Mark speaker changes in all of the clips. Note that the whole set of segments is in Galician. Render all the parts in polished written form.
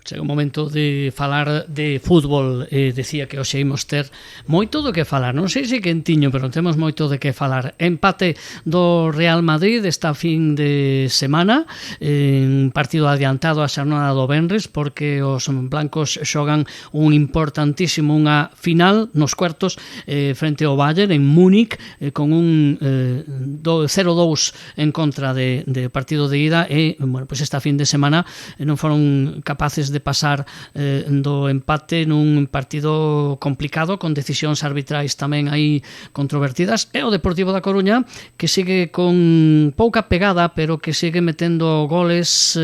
Speaker 1: Chega o momento de falar de fútbol. Decía que hoxe imos ter moito do que falar. Non sei se quentiño, pero temos moito de que falar. Empate do Real Madrid esta fin de semana, en partido adiantado a xornada do venres, porque os blancos xogan un importantísimo, unha final nos cuartos frente ao Bayern en Múnich, con un 0-2 en contra de partido de ida, e bueno, pues esta fin de semana non foron capaces de pasar do empate nun partido complicado, con decisións arbitrais tamén aí controvertidas, e o Deportivo da Coruña, que sigue con pouca pegada, pero que sigue metendo goles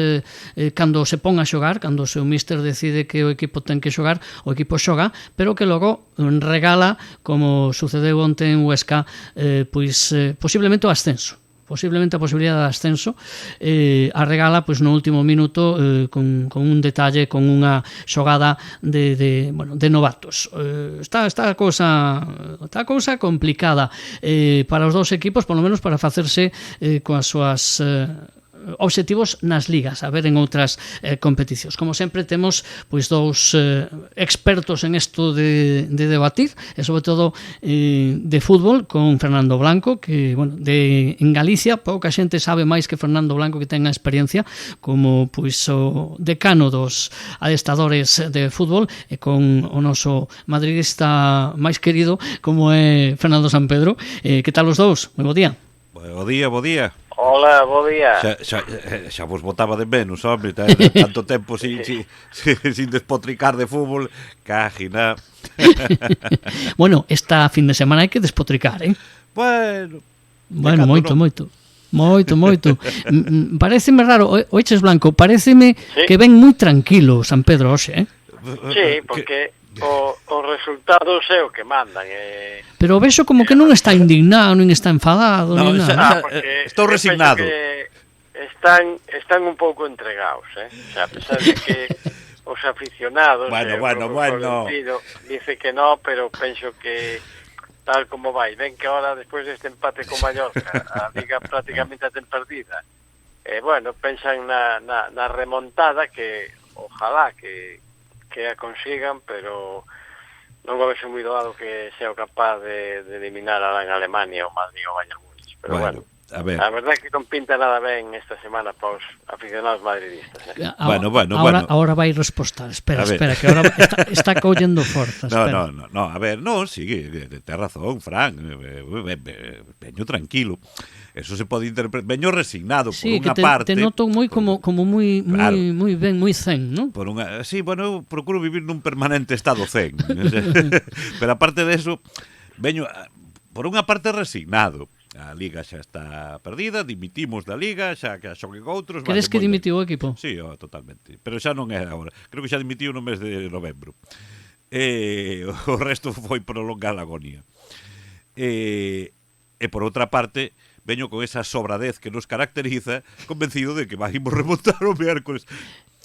Speaker 1: cando se pon a xogar, cando o seu míster decide que o equipo ten que xogar, o equipo xoga, pero que logo regala, como sucedeu onte en Huesca, posiblemente o ascenso, posiblemente a posibilidade de ascenso, a regala pois no último minuto, con un detalle, con unha xogada de novatos. Está a cousa complicada para os dous equipos, por lo menos para facerse coas súas obxectivos nas ligas, a ver en outras competicións. Como sempre temos pois dous expertos en isto de debatir, e sobre todo de fútbol, con Fernando Blanco, que bueno, en Galicia pouca xente sabe máis que Fernando Blanco, que ten a experiencia como pois o decano dos adestadores de fútbol, e con o noso madridista máis querido como é Fernando Sampedro. Que tal os dous? Moi bo día.
Speaker 2: Bo día.
Speaker 3: Hola, bo día.
Speaker 2: Xa vos botaba de menos, hombre, tanto tempo sin despotricar de fútbol, cajina.
Speaker 1: Bueno, esta fin de semana hai que despotricar,
Speaker 2: Bueno,
Speaker 1: moito. Pareceme raro, oiches Blanco, pareceme que ven moi tranquilo San Pedro hoxe,
Speaker 3: Sí, porque os resultados é o que mandan.
Speaker 1: Pero vexo como que non está indignado, non está enfadado,
Speaker 2: no,
Speaker 1: nin nada.
Speaker 2: Estou resignado.
Speaker 3: Están un pouco entregados, a pesar de que os aficionados,
Speaker 2: bueno.
Speaker 3: dice que no, pero penso que tal como vai, ven que ahora despois deste empate con Mallorca a Liga prácticamente a ten perdida. Bueno, pensan na remontada, que ojalá que a consigan, pero non vou ser moi doado que sea capaz de eliminar a Alemania o Madrid o Bayern Múnich. Pero bueno,
Speaker 2: a ver.
Speaker 3: A verdade é que non pinta nada ben esta semana para os aficionados madridistas.
Speaker 1: Ahora vai respostar. Espera, que ahora está collendo forzas.
Speaker 2: No, a ver, sigue, ten razón, Fran, veño tranquilo. Eso se pode interpretar, veño resignado,
Speaker 1: sí,
Speaker 2: por unha parte.
Speaker 1: Sí, te noto moi como moi ben, moi zen, non?
Speaker 2: Sí, bueno, eu procuro vivir nun permanente estado zen. Pero aparte de eso, veño por unha parte resignado. A Liga xa está perdida, dimitimos da Liga, xa que xoguen outros.
Speaker 1: Crees que dimitiu o equipo?
Speaker 2: Sí, totalmente. Pero xa non é agora. Creo que xa dimitiu no mes de novembro. O resto foi prolongar a agonía. E por outra parte, veño con esa sobradez que nos caracteriza, convencido de que vamos remontar o miércoles.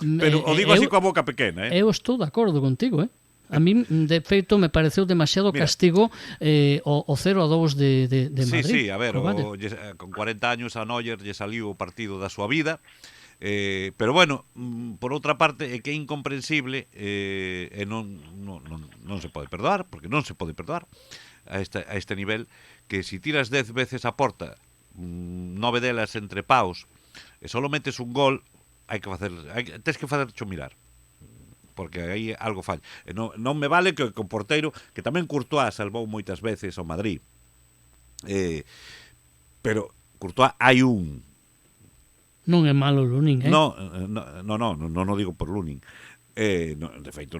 Speaker 2: Pero o digo así coa boca pequena,
Speaker 1: Eu estou de acordo contigo, A mí, de feito, me pareceu demasiado castigo o 0-2 de Madrid.
Speaker 2: Sí, a ver, con 40 años a Neuer lle saliu o partido da súa vida, pero bueno, por outra parte, é que é incomprensible, e non se pode perdoar, porque non se pode perdoar a este nivel, que si tiras 10 veces a porta, 9 delas entre paus, e solo metes un gol, tens que facercho mirar, porque aí algo falla. Non me vale que o porteiro, que tamén Courtois salvou moitas veces ao Madrid, pero Courtois hai un.
Speaker 1: Non é malo Lunin,
Speaker 2: Non digo por Lunin. De feito,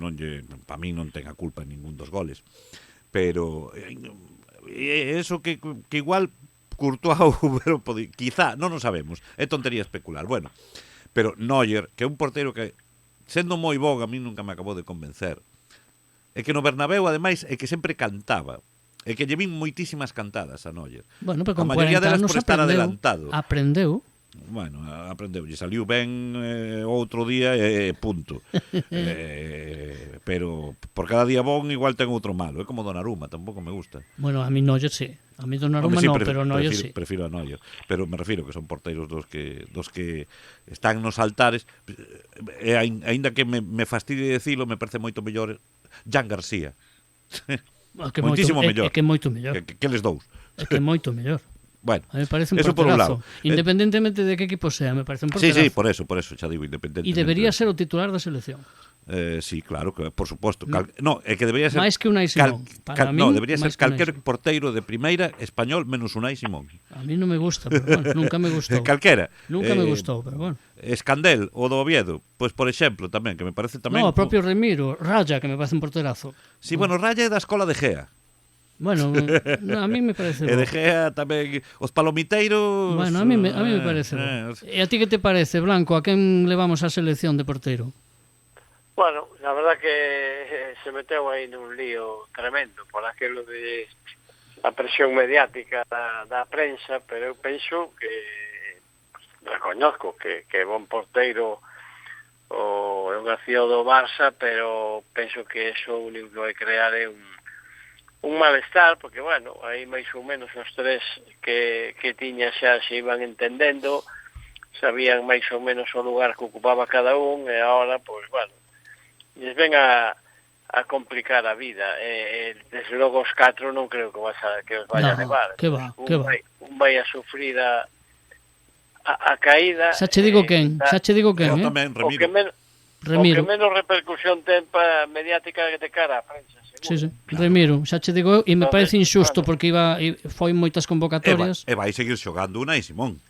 Speaker 2: para mí non ten a culpa en ningún dos goles. Pero eso que igual Courtois quizá, non o sabemos, é tontería especular. Bueno, pero Neuer, que é un porteiro que sendo moi bo, a mí nunca me acabou de convencer. É que no Bernabéu, ademais, é que sempre cantaba. É que lle vin moitísimas cantadas a Neuer.
Speaker 1: Bueno, pero con 40 anos aprendeu.
Speaker 2: Bueno, aprendeu, lle saliu ben outro día e punto. Pero por cada día bon igual ten outro malo, é como Donnarumma, tampouco me gusta.
Speaker 1: Bueno, a mí Neuer sí. A mí Donnarumma
Speaker 2: Sí,
Speaker 1: no, pero Neuer sí.
Speaker 2: Prefiro a Neuer, pero me refiro que son porteiros dos que están nos altares, e aínda que me fastidie dicilo, me parece moito mellor Jan García. Moitísimo mellor.
Speaker 1: É que é moito mellor.
Speaker 2: Que les dous.
Speaker 1: É que é moito mellor.
Speaker 2: Bueno,
Speaker 1: a mí me parece un
Speaker 2: eso por un lado.
Speaker 1: porterazo. Independentemente de que equipo sea, me parece un
Speaker 2: Sí,
Speaker 1: porterazo.
Speaker 2: sí, por eso, xa digo, independentemente.
Speaker 1: E debería ser o titular da selección.
Speaker 2: Sí, claro, que por suposto. No, é que debería ser
Speaker 1: máis que Unai Simón.
Speaker 2: No, debería ser calquer porteiro de primeira español menos Unai Simón.
Speaker 1: A mí non me gusta, pero bueno, nunca me gustou.
Speaker 2: Calquera.
Speaker 1: Nunca me gustou, pero bueno.
Speaker 2: Escandel, o do Oviedo, pois por exemplo tamén, que me parece tamén.
Speaker 1: No, o propio Remiro, Raya, que me parece un porterazo.
Speaker 2: Sí, bueno, Raya é da escola de Gea.
Speaker 1: Bueno, no, a mí me parece
Speaker 2: E de Gea tamén os palomiteiros.
Speaker 1: Bueno, a mí me parece E a ti que te parece, Blanco? A quen levamos a selección de porteiro?
Speaker 3: Bueno, la verdad que se meteu aí nun lío tremendo por aquilo de a presión mediática da prensa, pero eu penso que reconozco que é bon porteiro o García do Barça, pero penso que eso único que vai crear é un malestar, porque, bueno, aí máis ou menos os tres que tiña xa se iban entendendo, sabían máis ou menos o lugar que ocupaba cada un, e agora, pois, bueno, lles ven a complicar a vida. Desde logo os 4 non creo que os vaya a levar.
Speaker 1: Que va.
Speaker 3: Un vai a sufrir a caída.
Speaker 1: Xa che digo quen,
Speaker 2: Eu tamén, Remiro.
Speaker 3: O que menos repercusión ten mediática de cara a prensa.
Speaker 1: Sí. Remiro, xa che digo, e me parece injusto porque foi moitas convocatorias.
Speaker 2: E vai seguir xogando Unai Simón.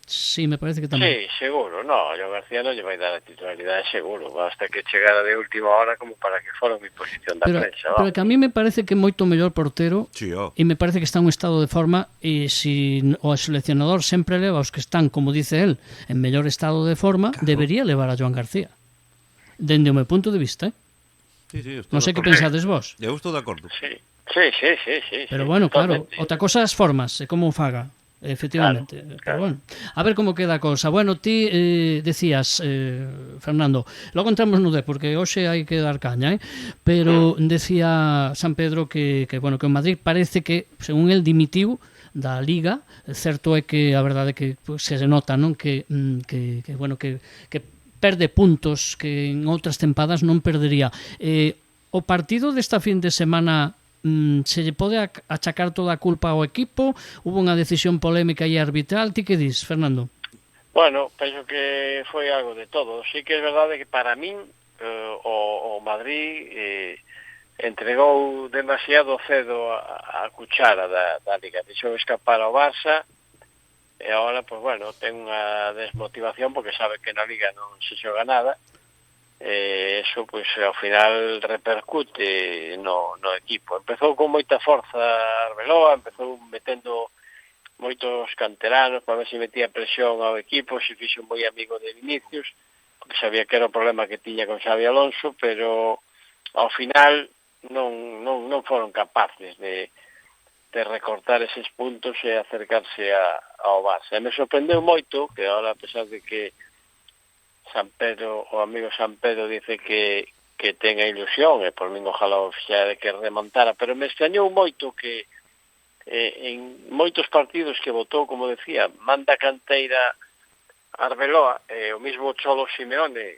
Speaker 1: Sí, me parece que tamén.
Speaker 3: Sí, seguro, no, yo García non lle vai dar a titularidade seguro, basta que chegara de última hora como para que fora mi posición da prensa.
Speaker 1: Pero que a mí me parece que é moito mellor portero,
Speaker 2: sí,
Speaker 1: e me parece que está en un estado de forma, e si o seleccionador sempre leva os que están, como dice él, en mellor estado de forma, claro, debería levar a Joan García. Dende o meu punto de vista,
Speaker 2: Sí,
Speaker 1: non sei que pensades vos.
Speaker 2: Eu estou de acordo.
Speaker 3: Sí.
Speaker 1: Pero bueno, claro, outra cosa as formas, e como o faga. Efectivamente, claro. Pero bueno, a ver como queda a cousa. Bueno, ti decías, Fernando, logo entramos no porque hoxe hai que dar caña, pero decía San Pedro que bueno, que o Madrid parece que, según el dimitiu da Liga, certo é que a verdade é que pues, se nota, non, que bueno, que perde puntos que en outras tempadas non perdería. O partido desta fin de semana se lle pode achacar toda a culpa ao equipo? Hubo unha decisión polémica e arbitral? Ti que dis, Fernando?
Speaker 3: Bueno, penso que foi algo de todo. Sí que é verdade que para min o Madrid entregou demasiado cedo a cuchara da Liga. Deixou escapar ao Barça e agora, pues bueno, ten unha desmotivación porque sabe que na Liga non se xoga nada. Eso, pues, ao final repercute no equipo. Empezou con moita forza Arbeloa, empezou metendo moitos canteranos para ver se metía presión ao equipo, se fixo moi amigo de Vinicius, porque sabía que era o problema que tiña con Xavi Alonso, pero ao final non foron capaces de recortar eses puntos e acercarse ao Barça. E me sorprendeu moito que ahora, a pesar de que San Pedro, o amigo San Pedro dice que ten a ilusión, e por min ojalá o fixera de que remontara, pero me extrañou moito que en moitos partidos que votou, como decía, manda canteira Arbeloa, o mismo Cholo Simeone,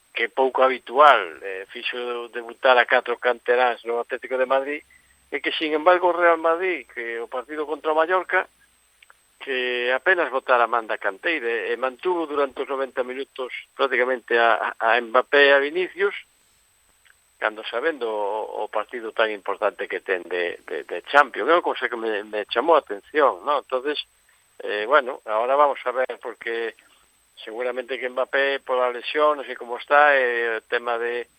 Speaker 3: que é pouco habitual, fixo debutar a 4 canteráns no Atlético de Madrid, e que, sin embargo, o Real Madrid, que o partido contra o Mallorca, que apenas votara a manda canteira e mantuvo durante os 90 minutos prácticamente a Mbappé e a Vinicius, cando sabendo o partido tan importante que ten de Champions. É unha cousa que me chamou a atención, ¿no? Entonces, bueno, ahora vamos a ver, porque seguramente que Mbappé, pola lesión, non sei como está, o tema de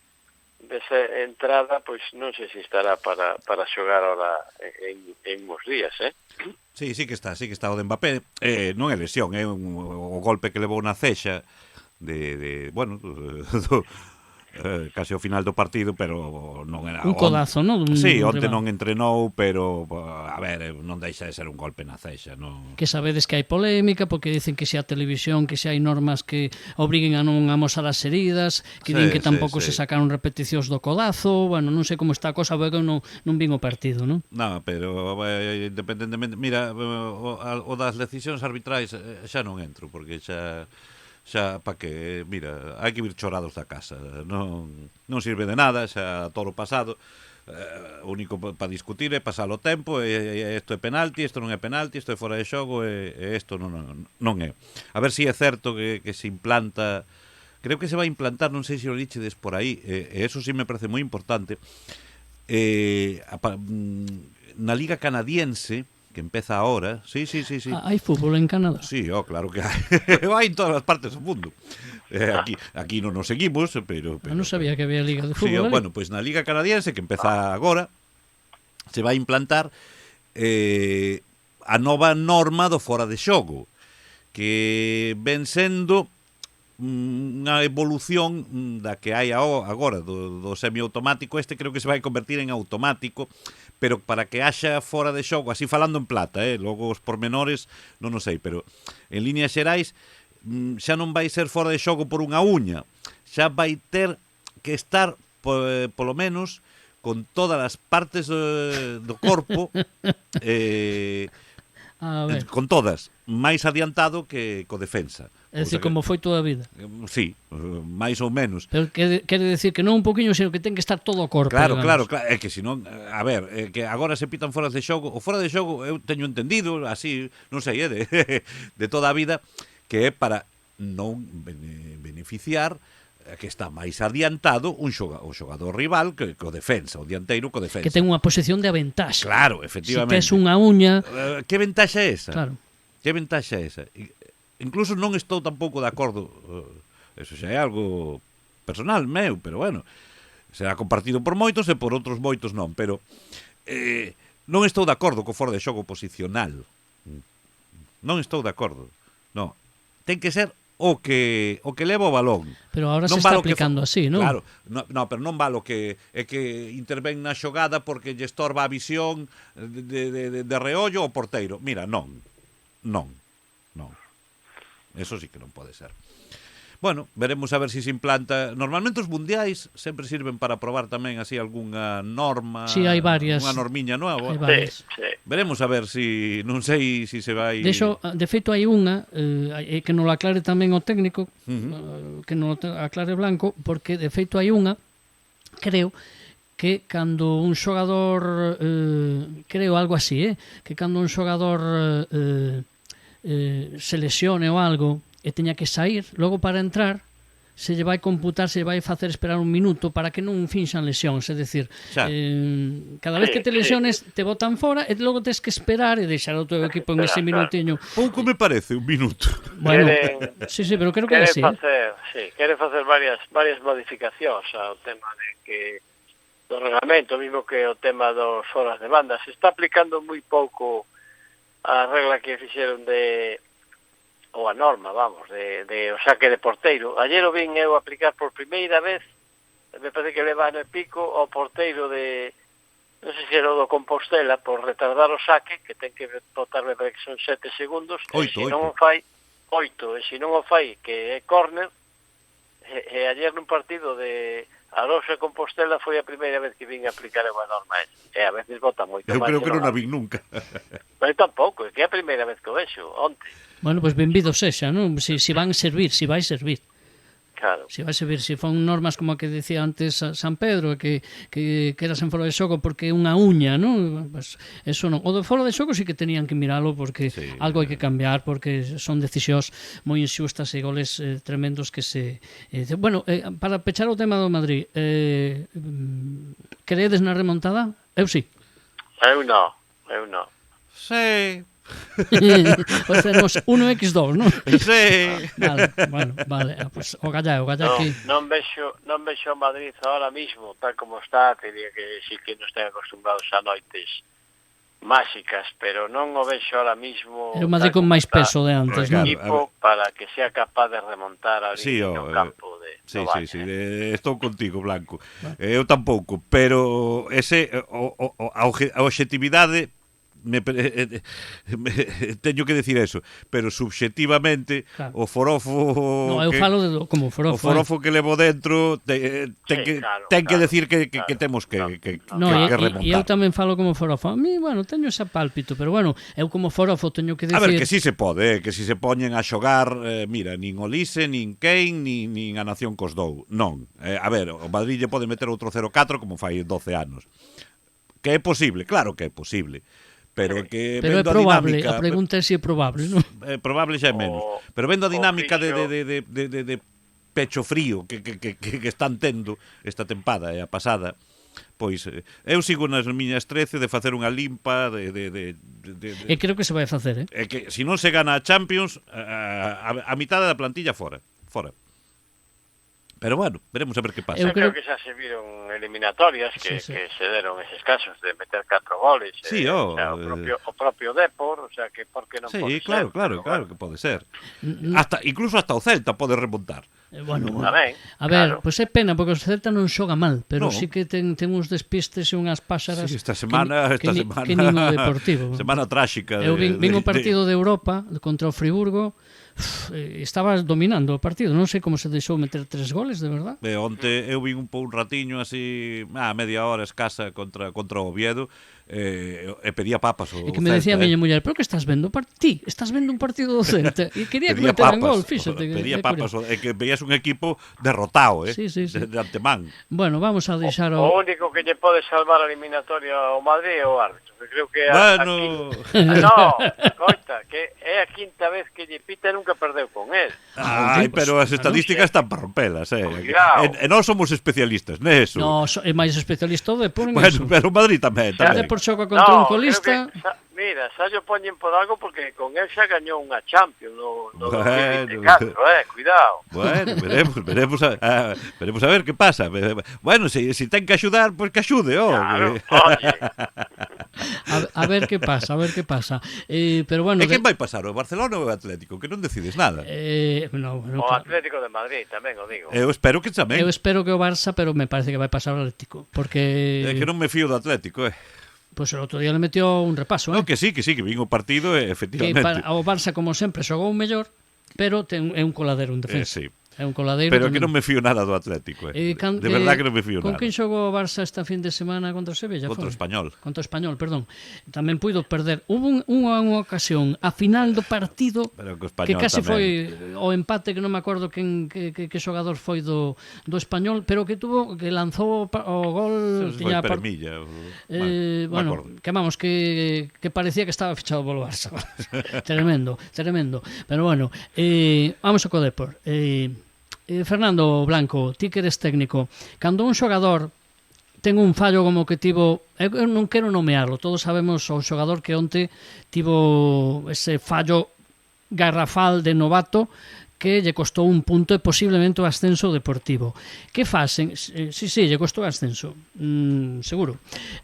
Speaker 3: esa entrada, pois non sei se estará para xogar ahora en uns días,
Speaker 2: Sí que está o de Mbappé, non é lesión, é o golpe que levou na cexa de bueno, case ao final do partido, pero non era...
Speaker 1: Un codazo, non?
Speaker 2: Sí, onte non entrenou, pero, a ver, non deixa de ser un golpe na cexa, non?
Speaker 1: Que sabedes que hai polémica, porque dicen que se a televisión, que se hai normas que obriguen a non amosar as heridas, que din que tampouco se sacaron repeticións do codazo, bueno, non sei como está a cosa, porque non vin o partido, non?
Speaker 2: Non, pero independentemente, mira, o das decisións arbitrais xa non entro, porque xa para que, mira, hai que vir chorados da casa, non sirve de nada, xa todo o pasado, o único para discutir é pasar o tempo, isto é penalti, isto non é penalti, isto é fora de xogo, e isto non é. A ver se é certo que se implanta, creo que se vai implantar, non sei se o lichedes por aí, e eso sí me parece moi importante, na Liga Canadiense, que empeza ahora. Sí.
Speaker 1: Hai fútbol en Canadá?
Speaker 2: Sí, claro que hai. Hai en todas as partes do mundo. Aquí non nos seguimos, pero
Speaker 1: non sabía que había Liga de Fútbol.
Speaker 2: Sí, bueno, pois na Liga Canadiense, que empeza agora, se vai implantar a nova norma do fora de xogo, que ven sendo unha evolución da que hai agora do semiautomático. Este creo que se vai convertir en automático, pero para que haxa fora de xogo, así falando en plata, logo os pormenores non o sei, pero en líneas xerais xa non vai ser fora de xogo por unha uña, xa vai ter que estar polo menos con todas as partes do corpo con todas, máis adiantado que co defensa.
Speaker 1: É dicir, como foi toda a vida.
Speaker 2: Sí, máis ou menos.
Speaker 1: Pero quere decir que non un poquinho, sino que ten que estar todo o corpo.
Speaker 2: Claro, é que senón, a ver, que agora se pitan foras de xogo, o fora de xogo eu teño entendido, así, non sei, de toda a vida, que é para non beneficiar que está máis adiantado o xogador rival que o defensa, o dianteiro co defensa.
Speaker 1: Que ten unha posición de aventaxe.
Speaker 2: Claro, efectivamente.
Speaker 1: Si tes unha uña...
Speaker 2: Que ventaxa é esa?
Speaker 1: Claro.
Speaker 2: Que ventaxa é esa? Incluso non estou tampouco de acordo, eso xa é algo personal meu, pero bueno, será compartido por moitos e por outros moitos non, pero non estou de acordo co fora de xogo posicional. Non estou de acordo. Non. Ten que ser o que leva o balón.
Speaker 1: Pero agora non se está aplicando así, non?
Speaker 2: Claro, pero non vale que interven na xogada porque lle estorba a visión de reollo o porteiro. Mira, non. Eso sí que non pode ser. Bueno, veremos a ver se implanta. Normalmente os mundiais sempre sirven para probar tamén así algunha norma.
Speaker 1: Sí, hai varias.
Speaker 2: Unha normiña nova.
Speaker 1: Hai varias.
Speaker 3: Sí.
Speaker 2: Veremos a ver si, non sei se se vai...
Speaker 1: De feito hai unha, que non la aclare tamén o técnico, que non aclare Blanco, porque de feito hai unha, creo, que cando un xogador, creo algo así, que cando un xogador se lesione ou algo e teña que sair, logo para entrar se lle vai computar, se lle vai facer esperar un minuto para que non finxan lesións, é dicir, cada vez que te lesiones te botan fora e logo tes que esperar e deixar o teu equipo en ese minutiño.
Speaker 2: Pouco me parece un minuto.
Speaker 1: Bueno, sí, pero creo que é así.
Speaker 3: Quere facer varias modificacións ao tema de que do reglamento, mismo que o tema dos horas de banda, se está aplicando moi pouco a regla que fixeron ou a norma, vamos, de o saque de porteiro. Ayer o vin eu aplicar por primeira vez, me parece que leva ano e pico, ao porteiro de, non sei se era o do Compostela, por retardar o saque, que ten que botarme para que son 7 segundos, e se non o fai, 8, e se non o fai, que é córner, e ayer nun partido de Arosa e Compostela foi a primeira vez que vin aplicar a norma e a veces bota moito
Speaker 2: máis. Eu creo que non a
Speaker 3: vin
Speaker 2: nunca.
Speaker 3: Pero tampouco, é que é a primeira vez que o vexo, onte.
Speaker 1: Bueno, pois benvido sexa, non? Si van servir, si vai servir.
Speaker 3: Claro.
Speaker 1: Si vai servir, si fon normas como a que decía antes San Pedro, que eras en fora de xogo porque é unha uña, non? Pues eso non. O do fora de xogo sí que tenían que miralo porque algo hai que cambiar, porque son decisións moi inxustas e goles tremendos que se... Bueno, para pechar o tema do Madrid, creedes na remontada? Eu sí.
Speaker 3: Eu non.
Speaker 2: Sí.
Speaker 1: Pois tenemos 1x2, non?
Speaker 2: Sí.
Speaker 1: Vale, pues o gallá aquí.
Speaker 3: Non vexo a Madrid ahora mismo, tal como está, diría que sí que non estén acostumbrados a noites máxicas, pero non o vexo ahora mismo.
Speaker 1: É o Madrid con máis peso de antes, non?
Speaker 3: Equipo para que sea capaz de remontar ali no campo de...
Speaker 2: Sí, sí, sí, estou contigo, Blanco. Eu tampouco, pero a obxectividade teño que decir eso, pero subxectivamente o forofo
Speaker 1: eu falo como forofo.
Speaker 2: O forofo que levo dentro ten que decir que temos que remontar.
Speaker 1: E eu tamén falo como forofo. A mí, bueno, teño ese pálpito, pero bueno, eu como forofo teño que decir...
Speaker 2: A ver, que si se pode, que si se poñen a xogar, mira, nin Olise, nin Kane, nin a Nación cos dou. Non. A ver, o Madrid lle pode meter outro 0-4 como fai 12 anos. Que é posible, claro que é posible. Pero que
Speaker 1: é probable, a pregunta é se é probable, non?
Speaker 2: Probable xa é menos. Pero vendo a dinámica de pecho frío que están tendo esta tempada e a pasada, pois eu sigo nas miñas 13 de facer unha limpa
Speaker 1: E creo que se vai facer,
Speaker 2: É que se non se gana a Champions, a mitad da plantilla fora. Pero bueno, veremos a ver que pasa.
Speaker 3: Eu creo que xa se viron eliminatorias que se deron eses casos de meter 4 goles.
Speaker 2: Sí,
Speaker 3: o propio Depor, o sea, que por que non pode
Speaker 2: ser? Claro que pode ser. Incluso hasta o Celta pode remontar.
Speaker 1: Bueno, a ver, pois é pena porque o Celta non xoga mal, pero sí que ten uns despistes e unhas pásaras
Speaker 2: esta semana
Speaker 1: que nin o Deportivo.
Speaker 2: Semana tráxica.
Speaker 1: Eu vin o partido de Europa contra o Friburgo. Estaba dominando o partido, non sei como se deixou meter 3 goles, de verdad.
Speaker 2: Onte eu vi un ratiño así, media hora escasa contra o Oviedo, e pedía papas o
Speaker 1: Celta. E que me decía a miña muller, pero que estás vendo? Ti estás vendo un partido do Celta e quería que meteran gol, fíxate.
Speaker 2: Pedía papas, e que veías un equipo derrotado, de antemán.
Speaker 1: Bueno, vamos a deixar
Speaker 3: o único que lle pode salvar a eliminatoria ao Madrid é o árbitro, que creo que coita, que é a quinta vez que lle pita e nunca perdeu con él.
Speaker 2: Pero as estadísticas están para rompelas, e nós somos especialistas neso.
Speaker 1: No, é máis especialista o Depor.
Speaker 2: Bueno, pero o Madrid tamén.
Speaker 1: O Depor xoga contra un colista.
Speaker 3: Mira, xa yo poñen por algo porque con él xa gañou unha Champions no 2024, cuidado.
Speaker 2: Bueno, veremos a ver que pasa. Bueno, se ten que axudar, pois que axude,
Speaker 3: Claro, oye.
Speaker 1: A ver que pasa. Pero bueno,
Speaker 2: quen vai pasar, o Barcelona ou o Atlético? Que non decides nada.
Speaker 3: O Atlético de Madrid, tamén o digo.
Speaker 2: Eu espero que tamén.
Speaker 1: Eu espero que o Barça, pero me parece que vai pasar o Atlético, porque
Speaker 2: É que non me fío do Atlético,
Speaker 1: Pois o outro día le metió un repaso,
Speaker 2: que sí, que vin o partido, efectivamente.
Speaker 1: O Barça, como sempre, xogou mellor, pero é un coladero en defensa.
Speaker 2: Sí.
Speaker 1: É un coladeiro.
Speaker 2: Pero que non me fío nada do Atlético, de verdad que non me fío nada.
Speaker 1: Con quen xogou o Barça esta fin de semana contra o Sevilla?
Speaker 2: Contra o Español.
Speaker 1: Contra o Español, perdón. Tamén puido perder. Hubo unha ocasión a final do partido que casi foi o empate, que non me acordo que xogador foi do Español, pero que lanzou o gol
Speaker 2: tiña Permilla.
Speaker 1: Bueno, que vamos, que parecía que estaba fichado polo Barça. Tremendo. Pero bueno, vamos a co Depor. Fernando Blanco, ti que eres técnico, cando un xogador ten un fallo como que tivo, eu non quero nomearlo, todos sabemos o xogador que onte tivo ese fallo garrafal de novato que lle costou un punto e posiblemente o ascenso deportivo. Que fasen? Sí, lle costou o ascenso, seguro.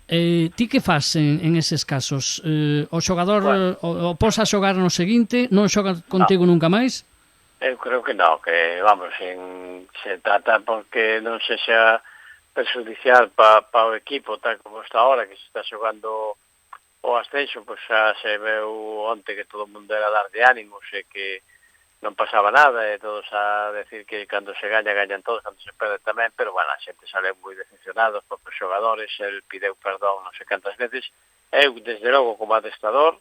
Speaker 1: Ti que fasen en eses casos? O xogador o posa a xogar no seguinte, non xoga contigo nunca máis?
Speaker 3: Eu creo que non, que, vamos, se trata porque non se xa perjudicial para o equipo tal como está ahora, que se está xogando o ascenso, pois xa se veu onte que todo o mundo era dar de ánimos e que non pasaba nada, e todos a decir que cando se gaña, gañan todos, cando se perde tamén, pero, bueno, a xente sale moi decepcionado, os propios xogadores, el pideu perdón non sei cantas veces. Eu, desde logo, como adestrador,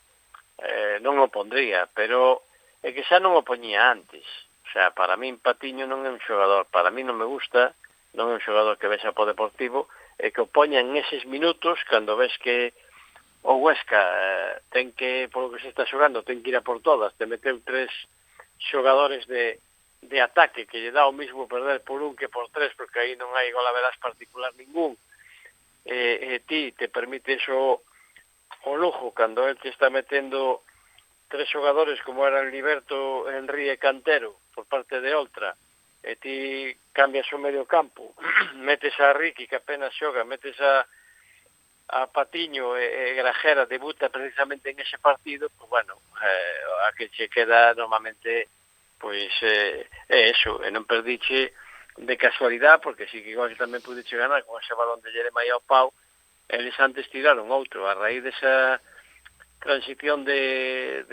Speaker 3: non o pondría, pero é que xa non o poñía antes. O sea, para min Patiño non é un xogador, para min non me gusta, non é un xogador que vexa po Deportivo, e que o poña en eses minutos, cando ves que o Huesca ten que, polo que se está xogando, ten que ir a por todas, te meteu 3 xogadores de ataque, que lle dá o mismo perder por 1 que por 3, porque aí non hai golaveras particular ningún, e ti te permites o lujo, cando el te está metendo 3 xogadores como eran Liberto, Henry e Cantero por parte de Oltra, e ti cambias o medio campo, metes a Ricky que apenas xoga, metes a Patiño e Grajera debuta precisamente en ese partido, pues bueno, a que che queda normalmente pois é eso, e non perdiche de casualidade, porque sí que igual que tamén pude ganar con ese balón de Jeremai ao pau, eles antes tiraron outro, a raíz desa transición de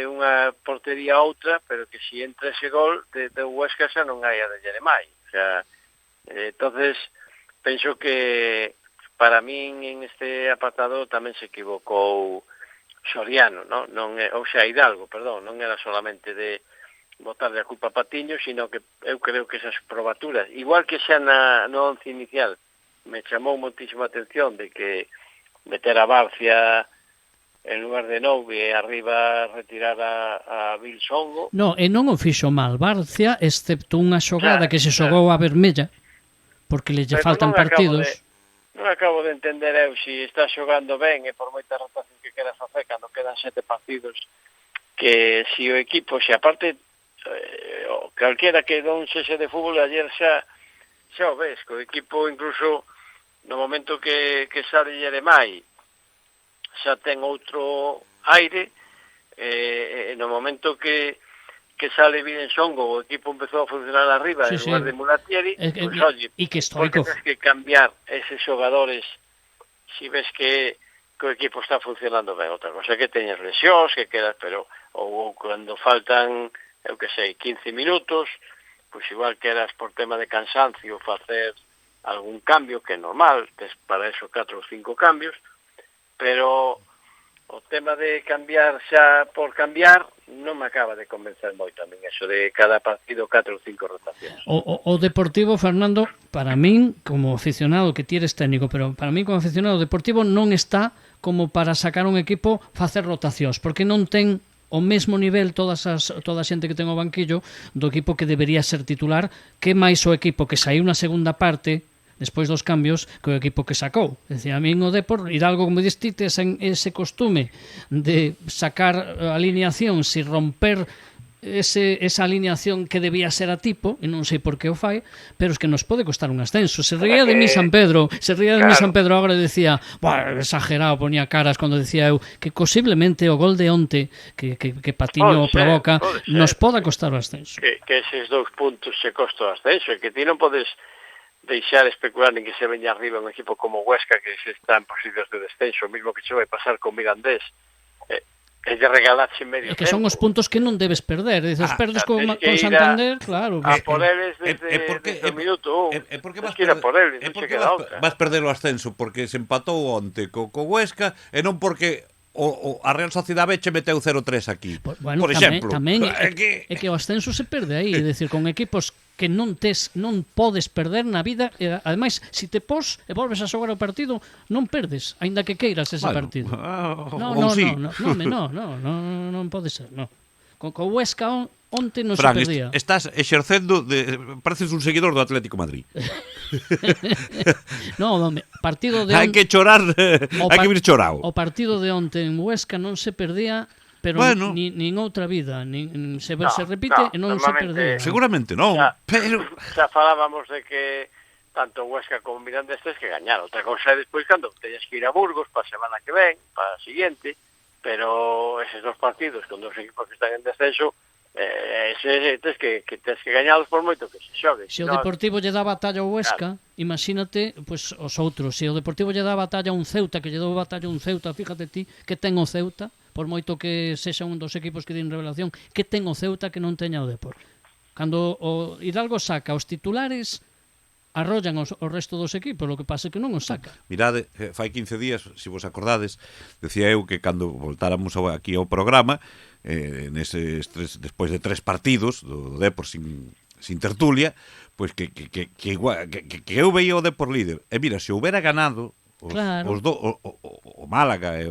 Speaker 3: unha portería a outra, pero que si entra ese gol de Huesca xa non hai a de Jeremai. O sea, entonces penso que para min en este apartado tamén se equivocou Soriano, non ou xa Hidalgo, perdón, non era solamente de botarle a culpa a Patiño, sino que eu creo que esas probaturas, igual que xa no once inicial, me chamou moitísima atención de que meter a Barcia en lugar de Noubi e arriba retirar a Vilsongo.
Speaker 1: No, e non o fixo mal Barcia, excepto unha xogada que se xogou a vermella, porque lle faltan partidos.
Speaker 3: Non acabo de entender eu se está xogando ben e por moita rotación que quera facer cando quedan 7 partidos, que si o equipo, se aparte calquera que non sexe de fútbol, ayer xa o ves, que o equipo incluso no momento que sale Jeremai xa ten outro aire, no momento que sale Vilensongo, o equipo empezou a funcionar arriba en lugar de Mulatieri, pues oye, porque tens que cambiar eses xogadores si ves que o equipo está funcionando ben. Outra cosa que teñas lesións, que quedas, pero ou cando faltan, eu que sei, 15 minutos, pois igual que eras por tema de cansancio facer algún cambio, que é normal, tes para eso 4 ou 5 cambios, pero o tema de cambiar xa por cambiar non me acaba de convencer moito a min eso de cada partido 4 ou 5 rotacións.
Speaker 1: O Deportivo, Fernando, para min como aficionado, que ti eres técnico, pero para min como aficionado, o Deportivo non está como para sacar un equipo facer rotacións, porque non ten o mesmo nivel toda a xente que ten o banquillo do equipo que debería ser titular, que máis o equipo que saiu na segunda parte despois dos cambios que o equipo que sacou. Decía, a min o Depor, Hidalgo, como diste, ese costume de sacar alineacións e romper esa alineación que debía ser a tipo, e non sei por que o fai, pero es que nos pode costar un ascenso. Se ría de mí San Pedro, San Pedro agora decía, exagerado, ponía caras cando decía eu que posiblemente o gol de onte que Patiño provoca nos poda costar o ascenso.
Speaker 3: Que eses 2 puntos se costa o ascenso, e que ti non podes deixar especular en que se veña arriba un equipo como Huesca, que se está en posicións de descenso, mismo que se vai pasar con Mirandés, é de regalarse medio tempo.
Speaker 1: É que son os puntos que non debes perder. Dices, perdes con Santander, claro.
Speaker 3: A por eles desde o minuto 1. Tens que ir a por eles, non se queda outra.
Speaker 2: Vas perder o ascenso porque se empatou onte co Huesca e non porque a Real Sociedade che meteu 0-3 aquí.
Speaker 1: Bueno,
Speaker 2: por exemplo.
Speaker 1: Tamén é que o ascenso se perde aí, é dicir, con equipos que non podes perder na vida, e ademais, se te pos e volves a xogar o partido, non perdes, aínda que queiras ese partido. Non pode ser, non. Con Huesca onte non
Speaker 2: Fran,
Speaker 1: se perdía.
Speaker 2: Estás exercendo pareces un seguidor do Atlético Madrid.
Speaker 1: Partido de
Speaker 2: hai que chorar, hai que vir chorado.
Speaker 1: O partido de onte en Huesca non se perdía, pero nin outra vida, se repite e non se perdía.
Speaker 2: Seguramente non, pero
Speaker 3: xa falábamos de que tanto Huesca como Mirandés tens que gañar. Outra cousa é despois cando teñas que ir a Burgos para a semana que ven, para a siguiente, pero eses 2 partidos con 2 equipos que están en descenso, tens que gañalos por moito que se xogue.
Speaker 1: Se o Deportivo lle dá batalla ao Huesca, imagínate pues, os outros. Se o Deportivo lle dá batalla a un Ceuta, que lle dou batalla a un Ceuta, fíjate ti, que ten o Ceuta, por moito que sexa un dos equipos que din revelación, que ten o Ceuta que non teña o Depor. Cando o Hidalgo saca os titulares, arrollan o resto dos equipos, lo que pasa é que non os saca.
Speaker 2: Mirade, fai 15 días, se vos acordades, decía eu que cando voltáramos aquí ao programa, despois de 3 partidos do Depor sin tertulia, pois que eu veía o Depor líder. E mira, se houbera ganado o Málaga e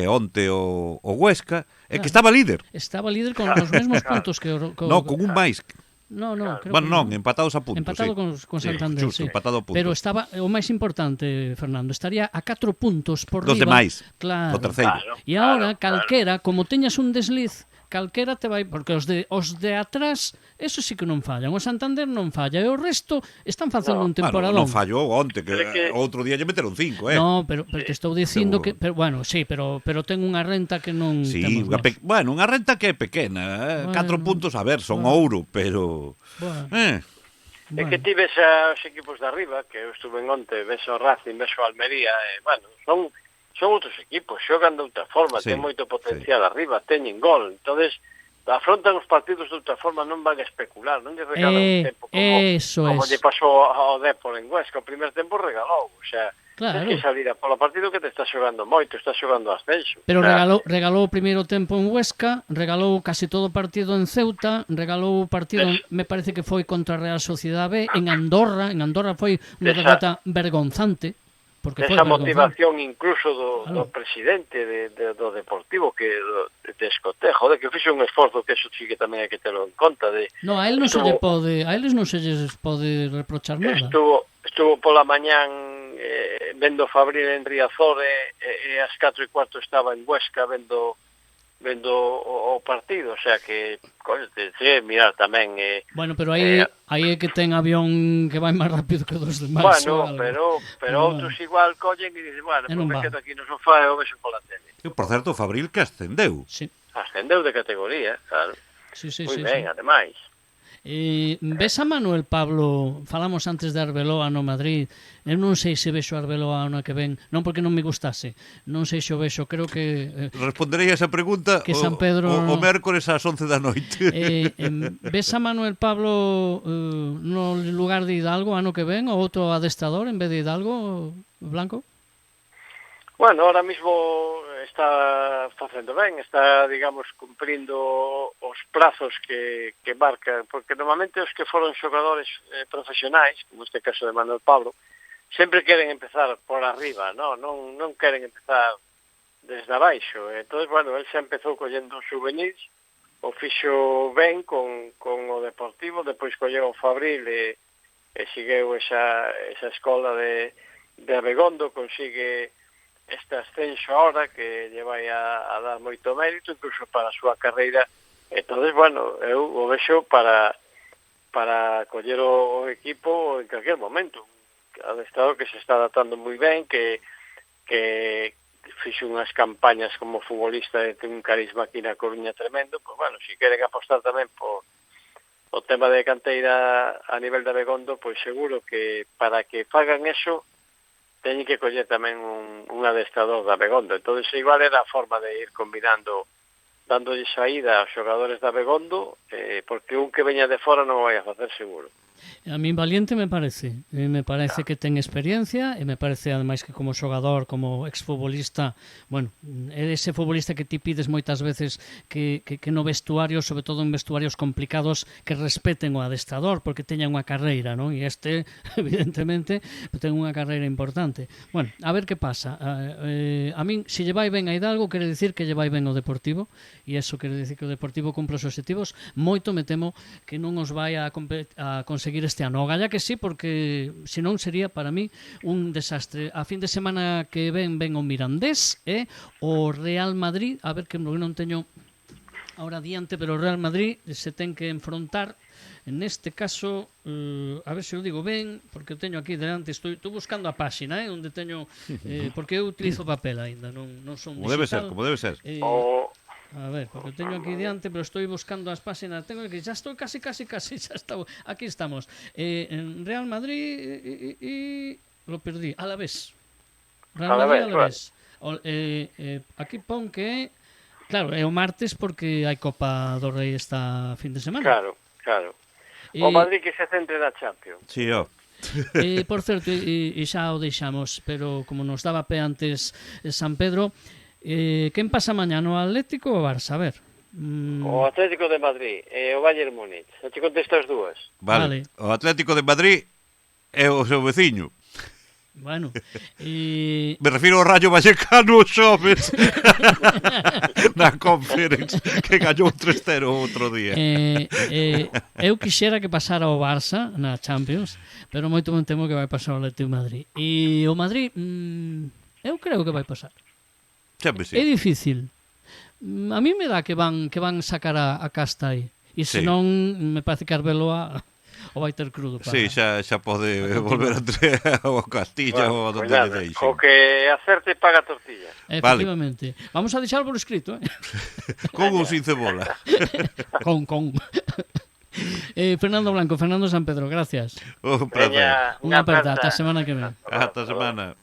Speaker 2: onte o Huesca, que estaba líder.
Speaker 1: Estaba líder con os mesmos puntos que
Speaker 2: no, con un máis.
Speaker 1: No, creo
Speaker 2: bueno, non, empatados a puntos.
Speaker 1: Empatado con Santander,
Speaker 2: justo, empatado a puntos.
Speaker 1: Pero estaba, o máis importante, Fernando, estaría a 4 puntos por
Speaker 2: riba. Dos demais,
Speaker 1: claro.
Speaker 2: O terceiro.
Speaker 1: E agora, calquera, como teñas un desliz, calquera te vai, porque os de atrás, eso sí que non fallan. O Santander non falla, e o resto están facendo un temporadón.
Speaker 2: Non fallou onte, que outro día lle meteron 5,
Speaker 1: No, pero te estou dicindo que, bueno, sí, pero ten unha renta que non
Speaker 2: sí, unha renta que é pequena, 4 puntos, a ver, son ouro, pero
Speaker 3: É que ti ves os equipos de arriba, que eu estuve en onte, ves o Racing, ves o Almería, bueno, son outros equipos, xogan de outra forma,
Speaker 2: Sí,
Speaker 3: ten moito potencial arriba, teñen gol, entonces afrontan os partidos de outra forma, non van a especular, non lle regalan un tempo como lle pasou ao Depor en Huesca, o primer tempo regalou, o sea,
Speaker 1: Claro.
Speaker 3: tens que salir a polo partido que te está xogando moito, está xogando ascenso.
Speaker 1: Pero
Speaker 3: o sea,
Speaker 1: regalou o primeiro tempo en Huesca, regalou casi todo o partido en Ceuta, regalou o partido, me parece que foi contra a Real Sociedade B, en Andorra foi unha derrota vergonzante. Porque
Speaker 3: esa motivación incluso do presidente do Deportivo que de Escotejo, de que fixo un esforzo que eso sí que tamén hai que terlo en conta de
Speaker 1: no, a eles non se lles pode reprochar nada.
Speaker 3: Estuvo pola mañán vendo Fabril en Riazor e ás 4:15 estaba en Huesca vendo o partido, o sea que mirar tamén
Speaker 1: bueno, pero aí é que ten avión que vai máis rápido que dos demais.
Speaker 3: Bueno, pero outros igual collen e dicen, bueno, me quedo aquí no sofá e o vexo pola tele.
Speaker 2: E, por certo, Fabril que ascendeu.
Speaker 1: Sí.
Speaker 3: Ascendeu de categoría, claro.
Speaker 1: Sí,
Speaker 3: Moi ben, ademais.
Speaker 1: Ves a Manuel Pablo, falamos antes de Arbeloa no Madrid, eu non sei se vexo Arbeloa ano que ven, non porque non me gustase, non sei se o vexo, creo que...
Speaker 2: Responderei a esa pregunta
Speaker 1: que San Pedro,
Speaker 2: o mércores ás 11 da noite.
Speaker 1: Ves a Manuel Pablo no lugar de Hidalgo ano que ven, ou outro adestrador en vez de Hidalgo, Blanco?
Speaker 3: Bueno, ahora mismo está facendo ben, está, digamos, cumprindo os plazos que marca, porque normalmente os que foron xogadores profesionais, como este caso de Manuel Pablo, sempre queren empezar por arriba, non queren empezar desde abaixo. Entón, bueno, él xa empezou collendo juvenis, o fixo ben con o Deportivo, depois colleu o Fabril e segueu esa escola de Abegondo, consigue este ascenso ahora que lle vai a dar moito mérito incluso para a súa carreira. Entonces, bueno, eu o vexo para coller o equipo en calquer momento. Adestrador que se está adaptando moi ben, que fixo unhas campañas como futbolista e ten un carisma aquí na Coruña tremendo, pues bueno, se queren apostar tamén por o tema de canteira a nivel de Abegondo, pois seguro que para que fagan eso teñen que coller tamén un adestrador de Abegondo. Entón, igual era a forma de ir combinando, dándolle saída aos xogadores de Abegondo, porque un que veña de fora non o vai a facer seguro.
Speaker 1: A mí valiente me parece que ten experiencia e me parece ademais que como xogador, como exfutbolista, bueno, é ese futbolista que ti pides moitas veces que no vestuario, sobre todo en vestuarios complicados, que respeten o adestrador porque teña unha carreira, non? E este, evidentemente, ten unha carreira importante. Bueno, a ver que pasa. A min, se lle vai ben a Hidalgo, quere dicir que lle vai ben o Deportivo, e eso quere dicir que o Deportivo cumpre os objetivos. Moito me temo que non os vai a conseguir este ano. O galla que sí, porque senón sería para mí un desastre. A fin de semana que ven o Mirandés e o Real Madrid, a ver que non teño ahora diante, pero o Real Madrid se ten que enfrontar en este caso, a ver se o digo ben, porque teño aquí delante, estou buscando a páxina, onde teño, porque eu utilizo papel aínda, non son digital.
Speaker 2: Como debe ser.
Speaker 1: A ver, porque teño aquí diante, pero estou buscando as páxinas. Tengo que xa estou casi, xa está. Aquí estamos. En Real Madrid e lo perdí. Alavés. Real Madrid Alavés. Aquí pon que claro, é o martes porque hai Copa do Rei esta fin de semana.
Speaker 3: Claro. O Madrid que se centre na Champions.
Speaker 2: Sí,
Speaker 1: por certo, e xa o deixamos, pero como nos daba pé antes San Pedro, quen pasa mañá no Atlético ou Barça? A ver.
Speaker 3: O Atlético de Madrid e o Bayern Múnich. Xa te contesto as dúas.
Speaker 2: Vale. O Atlético de Madrid é o seu veciño.
Speaker 1: Bueno,
Speaker 2: me refiro ao Rayo Vallecano, xoves na Conference que gañou 3-0 outro día.
Speaker 1: Eu quixera que pasara o Barça na Champions, pero moito me temo que vai pasar o Atlético de Madrid. E o Madrid, eu creo que vai pasar.
Speaker 2: Sí.
Speaker 1: É difícil. A mí me dá que van sacar a casta aí. E se non, me parece que Arbeloa o vai ter crudo para...
Speaker 2: Sí, xa pode volver entre o Castilla ou donde lle deixen.
Speaker 3: O que acerte paga tortilla.
Speaker 1: Efectivamente. Vale. Vamos a deixar por escrito,
Speaker 2: Con ou sin cebola?
Speaker 1: Con. Fernando Blanco, Fernando San Pedro, gracias.
Speaker 2: Un placer.
Speaker 3: Veña,
Speaker 1: Unha aperta,
Speaker 3: aperta.
Speaker 1: ata a semana que ven.
Speaker 2: Ata semana.